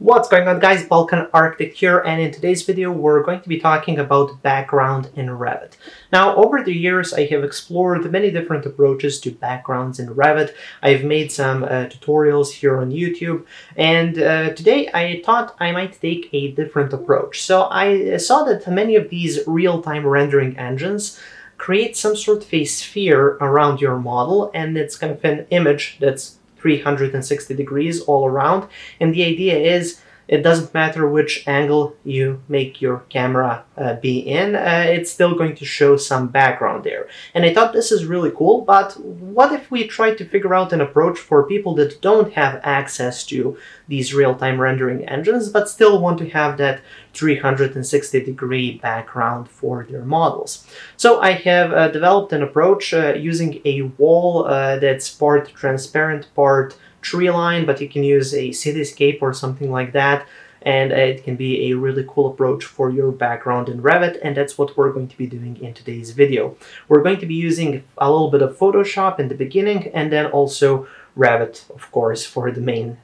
What's going on, guys? Balkan Architect here, and in today's video we're going to be talking about background in Revit. Now, over the years I have explored many different approaches to backgrounds in Revit. I've made some tutorials here on YouTube, and today I thought I might take a different approach. So I saw that many of these real-time rendering engines create some sort of a sphere around your model, and it's kind of an image that's 360 degrees all around, and the idea is it doesn't matter which angle you make your camera be in, it's still going to show some background there. And I thought this is really cool, but what if we try to figure out an approach for people that don't have access to these real-time rendering engines but still want to have that 360-degree background for their models? So I have developed an approach using a wall that's part transparent, part tree line, but you can use a cityscape or something like that, and it can be a really cool approach for your background in Revit, and that's what we're going to be doing in today's video. We're going to be using a little bit of Photoshop in the beginning, and then also Revit, of course, for the main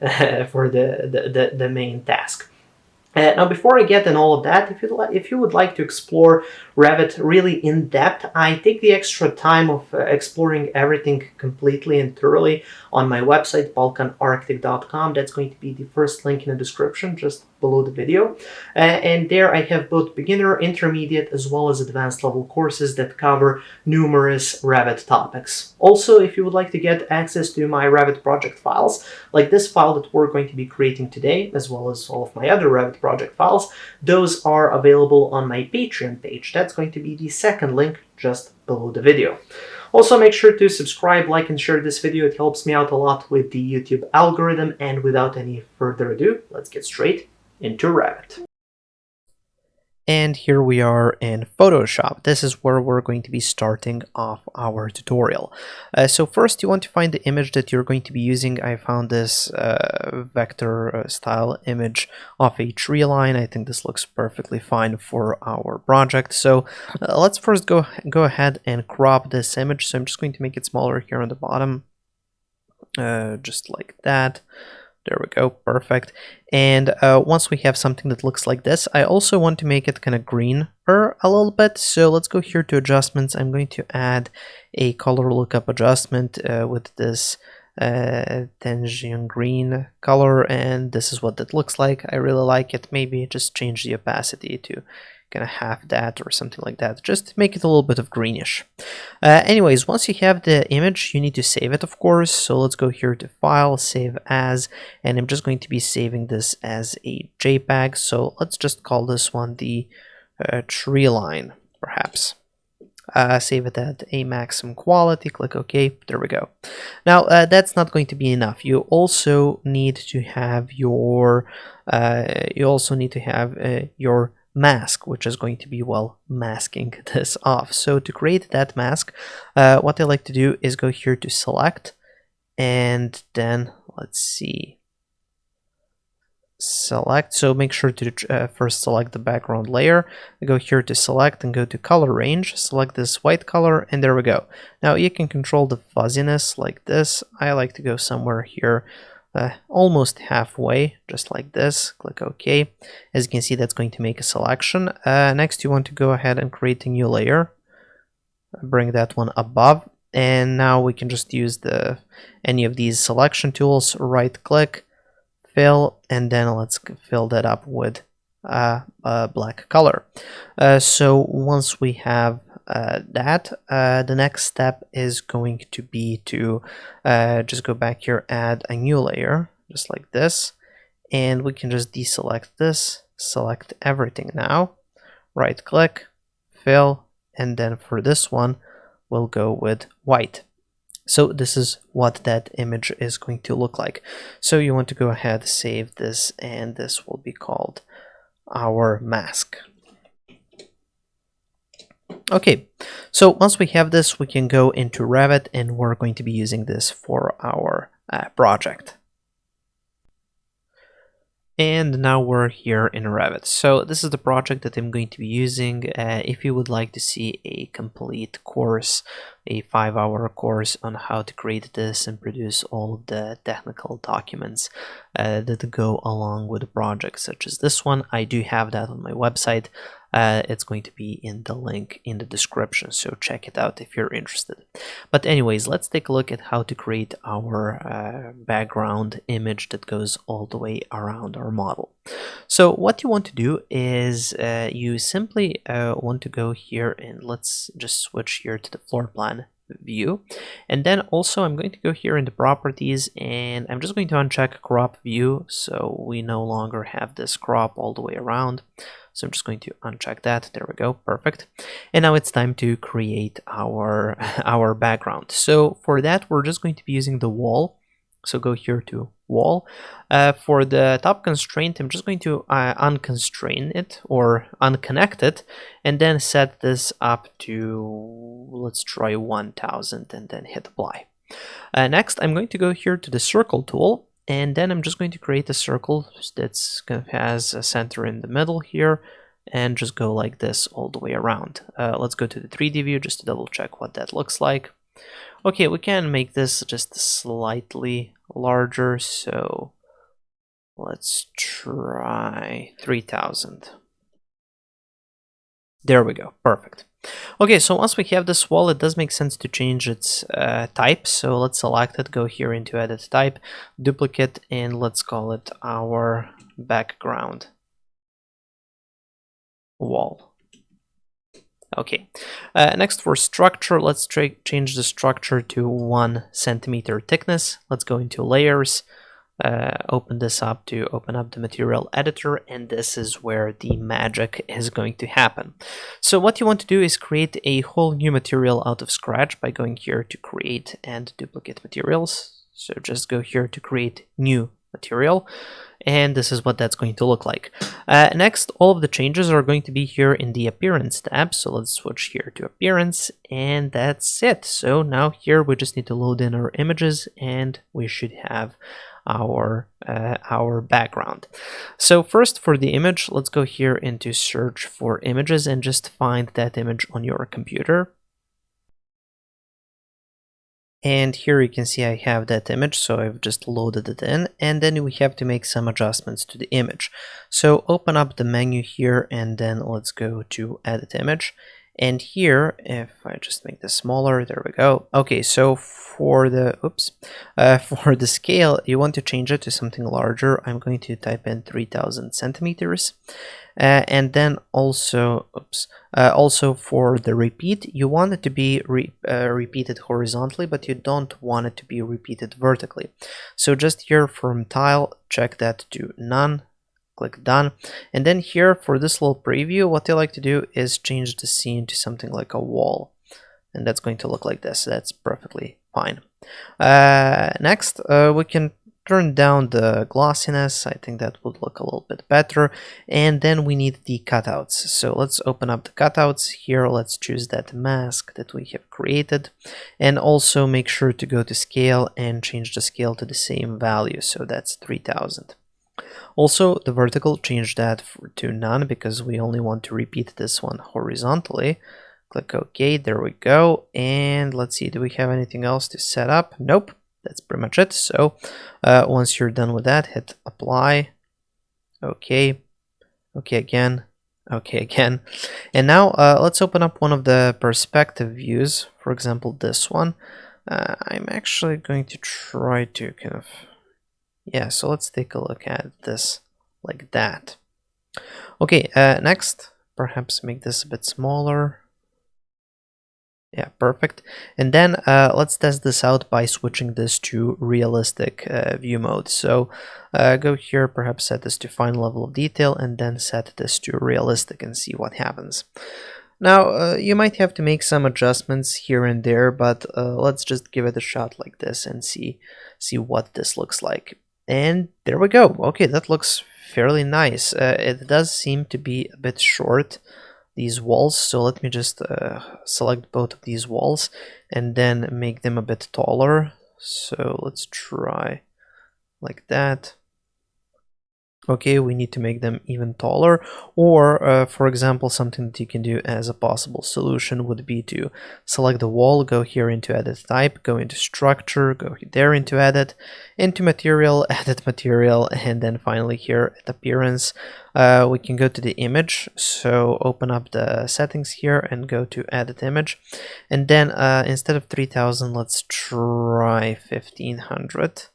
for the main task. Now, before I get in all of that, if you would like to explore Revit really in depth, I take the extra time of exploring everything completely and thoroughly on my website, balkanarchitect.com. That's going to be the first link in the description, just below the video. And there I have both beginner, intermediate, as well as advanced level courses that cover numerous Revit topics. Also, if you would like to get access to my Revit project files, like this file that we're going to be creating today, as well as all of my other Revit project files, those are available on my Patreon page. That's going to be the second link just below the video. Also, make sure to subscribe, like, and share this video. It helps me out a lot with the YouTube algorithm. And without any further ado, let's get straight into Revit. And here we are in Photoshop. This is where we're going to be starting off our tutorial. So first you want to find the image that you're going to be using. I found this vector style image of a tree line. I think this looks perfectly fine for our project. So let's first go ahead and crop this image. So I'm just going to make it smaller here on the bottom, just like that. There we go, perfect. And once we have something that looks like this, I also want to make it kind of greener a little bit. So let's go here to adjustments. I'm going to add a color lookup adjustment with this Tangerine green color, and this is what that looks like. I really like it. Maybe just change the opacity to kind of half that or something like that, just to make it a little bit of greenish. Anyways, once you have the image, you need to save it, of course. So let's go here to File, Save As, and I'm just going to be saving this as a JPEG. So let's just call this one the tree line, perhaps. Save it at a maximum quality, click OK, there we go. Now that's not going to be enough. You also need to have your your mask, which is going to be, well, masking this off. So to create that mask, what I like to do is go here to Select, and then let's see, Select. So make sure to first select the background layer, go here to Select and go to Color Range, select this white color, and there we go. Now you can control the fuzziness like this. I like to go somewhere here almost halfway, just like this, click OK. As you can see, that's going to make a selection. Next you want to go ahead and create a new layer, bring that one above, and now we can just use any of these selection tools, right click, fill, and then let's fill that up with a black color. So once we have that, the next step is going to be to just go back here, add a new layer, just like this, and we can just deselect this, select everything now, right click, fill, and then for this one we'll go with white. So this is what that image is going to look like. So you want to go ahead, save this, and this will be called our mask. Okay, so once we have this, we can go into Revit, and we're going to be using this for our project. And now we're here in Revit. So this is the project that I'm going to be using. If you would like to see a complete course, a 5-hour course on how to create this and produce all of the technical documents that go along with the project, such as this one, I do have that on my website. It's going to be in the link in the description, so check it out if you're interested. But anyways, let's take a look at how to create our background image that goes all the way around our model. So what you want to do is you simply want to go here, and let's just switch here to the floor plan view, and then also I'm going to go here into properties, and I'm just going to uncheck crop view, so we no longer have this crop all the way around. So I'm just going to uncheck that. There we go, perfect. And now it's time to create our our background. So for that, we're just going to be using the wall. So go here to wall. For the top constraint, I'm just going to unconstrain it or unconnect it, and then set this up to, let's try 1000, and then hit apply. Next, I'm going to go here to the circle tool, and then I'm just going to create a circle that's kind of has a center in the middle here, and just go like this all the way around. Let's go to the 3D view just to double check what that looks like. Okay, we can make this just slightly larger, so let's try 3000. There we go, perfect. Okay, so once we have this wall, it does make sense to change its type. So let's select it, go here into edit type, duplicate, and let's call it our background wall. Okay, next for structure, let's change the structure to 1 centimeter thickness. Let's go into layers, open this up to open up the material editor, and this is where the magic is going to happen. So what you want to do is create a whole new material out of scratch by going here to create and duplicate materials. So just go here to create new material, and this is what that's going to look like. Next, all of the changes are going to be here in the appearance tab, so let's switch here to appearance, and that's it. So now here we just need to load in our images, and we should have our background. So first, for the image, let's go here into search for images and just find that image on your computer. And here you can see I have that image, so I've just loaded it in, and then we have to make some adjustments to the image. So open up the menu here, and then let's go to edit image. And here, if I just make this smaller, there we go. Okay, so for the for the scale, you want to change it to something larger. I'm going to type in 3000 centimeters. And then also, also for the repeat, you want it to be repeated horizontally, but you don't want it to be repeated vertically. So just here from tile, check that to none. Click done, and then here for this little preview, what I like to do is change the scene to something like a wall, and that's going to look like this. That's perfectly fine. Next, we can turn down the glossiness. I think that would look a little bit better. And then we need the cutouts. So let's open up the cutouts here. Let's choose that mask that we have created, and also make sure to go to scale and change the scale to the same value. So that's 3000. Also, the vertical, change that to none because we only want to repeat this one horizontally. Click OK, there we go. And let's see, do we have anything else to set up? Nope, that's pretty much it. So once you're done with that, hit apply. OK, OK again, OK again. And now let's open up one of the perspective views, for example, this one. I'm actually going to try to kind of, yeah, so let's take a look at this like that. Okay, next, perhaps make this a bit smaller. Yeah, perfect. And then let's test this out by switching this to realistic view mode. So go here, perhaps set this to fine level of detail, and then set this to realistic and see what happens. Now, you might have to make some adjustments here and there, but let's just give it a shot like this and see what this looks like. And there we go. Okay, that looks fairly nice. It does seem to be a bit short, these walls, so let me just select both of these walls and then make them a bit taller. So let's try like that. Okay, we need to make them even taller, or for example, something that you can do as a possible solution would be to select the wall, go here into edit type, go into structure, go there into edit, into material, edit material, and then finally here at appearance, we can go to the image. So open up the settings here and go to edit image, and then instead of 3000, let's try 1500.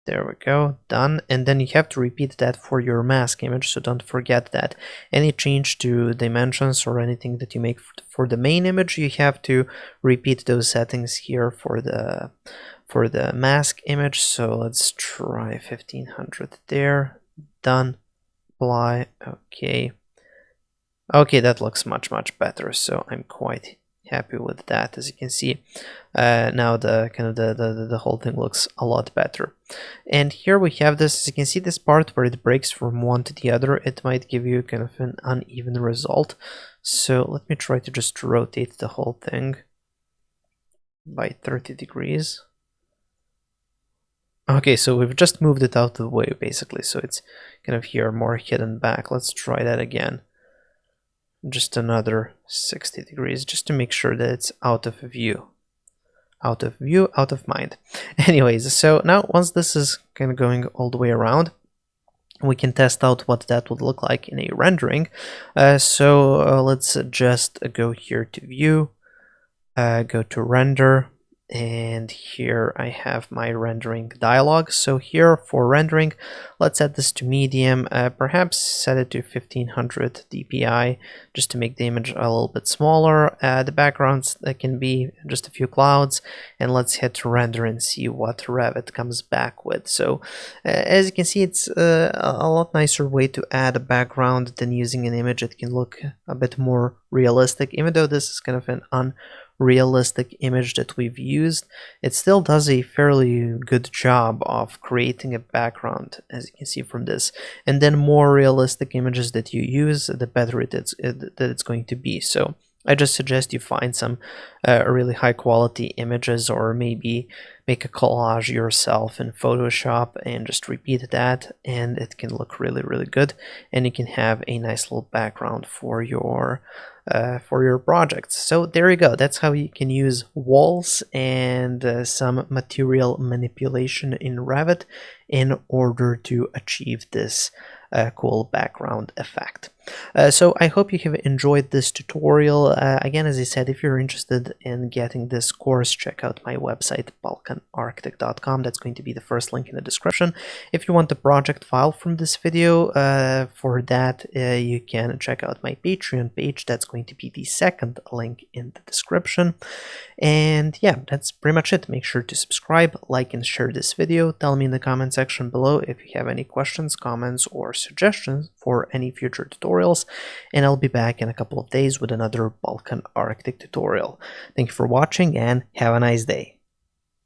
There we go, done. And then you have to repeat that for your mask image, so don't forget that. Any change to dimensions or anything that you make for the main image, you have to repeat those settings here for the mask image. So let's try 1500 there, done, apply, okay. Okay, that looks much better, so I'm quite happy with that. As you can see, now the kind of the whole thing looks a lot better. And here we have this, as you can see, this part where it breaks from one to the other, it might give you kind of an uneven result. So let me try to just rotate the whole thing by 30 degrees. Okay, so we've just moved it out of the way basically, so it's kind of here more hidden back. Let's try that again. Just another 60 degrees, just to make sure that it's out of view. Out of view, out of mind. Anyways, so now once this is kind of going all the way around, we can test out what that would look like in a rendering. So let's just go here to view, go to render, and here I have my rendering dialog. So here for rendering, let's set this to medium, perhaps set it to 1500 dpi just to make the image a little bit smaller. The backgrounds can be just a few clouds, and let's hit render and see what Revit comes back with. So as you can see, it's a lot nicer way to add a background than using an image. It can look a bit more realistic, even though this is kind of an unrealistic image that we've used. It still does a fairly good job of creating a background, as you can see from this. And then more realistic images that you use, the better it's going to be. So I just suggest you find some really high quality images, or maybe make a collage yourself in Photoshop and just repeat that, and it can look really good, and you can have a nice little background for your projects. So there you go. That's how you can use walls and some material manipulation in Revit in order to achieve this cool background effect. So I hope you have enjoyed this tutorial. Again, as I said, if you're interested in getting this course, check out my website, balkanarchitect.com. That's going to be the first link in the description. If you want the project file from this video, for that you can check out my Patreon page. That's going to be the second link in the description. And yeah, that's pretty much it. Make sure to subscribe, like, and share this video. Tell me in the comment section below if you have any questions, comments, or suggestions for any future tutorials, and I'll be back in a couple of days with another Balkan Architect tutorial. Thank you for watching, and have a nice day.